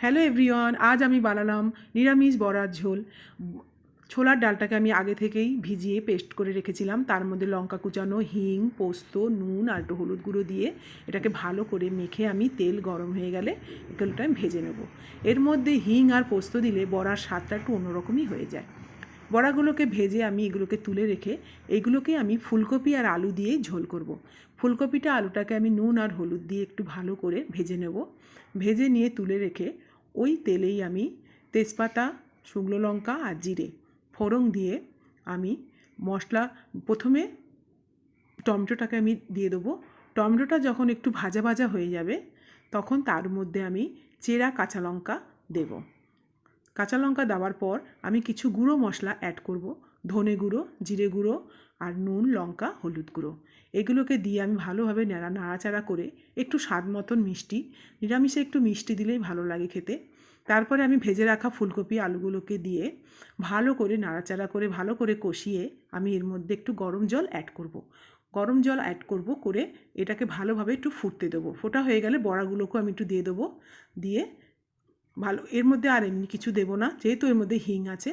Hello everyone, আজ আমি বানালাম নিরামিষ বড়ার ঝোল। ছোলার ডালটাকে আমি আগে থেকেই ভিজিয়ে পেস্ট করে রেখেছিলাম। তার মধ্যে লঙ্কা কুচানো, হিং, পোস্ত, নুন আর একটু হলুদ গুঁড়ো দিয়ে এটাকে ভালো করে মেখে আমি তেল গরম হয়ে গেলে এগুলোটা আমি ভেজে নেব। এর মধ্যে হিং আর পোস্ত দিলে বড়ার স্বাদটা একটু অন্যরকমই হয়ে যায়। বড়াগুলোকে ভেজে আমি এগুলোকে তুলে রেখে এইগুলোকে আমি ফুলকপি আর আলু দিয়ে ঝোল করব। ফুলকপিটা আলুটাকে আমি নুন আর হলুদ দিয়ে একটু ভালো করে ভেজে নেব। ভেজে নিয়ে তুলে রেখে ওই তেলেই আমি তেজপাতা, শুকনো লঙ্কা আর জিরে ফোড়ন দিয়ে আমি মশলা প্রথমে টমেটোটাকে আমি দিয়ে দেবো। টমেটোটা যখন একটু ভাজা ভাজা হয়ে যাবে তখন তার মধ্যে আমি চেরা কাঁচা লঙ্কা দেব। কাঁচা লঙ্কা দেওয়ার পর আমি কিছু গুঁড়ো মশলা অ্যাড করব। ধনে গুঁড়ো, জিরে গুঁড়ো আর নুন, লঙ্কা, হলুদ গুঁড়ো এগুলোকে দিয়ে আমি ভালোভাবে নাড়াচাড়া করে একটু স্বাদ মতন মিষ্টি, নিরামিষে একটু মিষ্টি দিলেই ভালো লাগে খেতে। তারপরে আমি ভেজে রাখা ফুলকপি আলুগুলোকে দিয়ে ভালো করে নাড়াচাড়া করে ভালো করে কষিয়ে আমি এর মধ্যে একটু গরম জল অ্যাড করব। গরম জল অ্যাড করব করে এটাকে ভালোভাবে একটু ফুটতে দেবো। ফোটা হয়ে গেলে বড়াগুলোকেও আমি একটু দিয়ে দেবো। দিয়ে ভালো, এর মধ্যে আর এমনি কিছু দেবো না, যেহেতু এর মধ্যে হিং আছে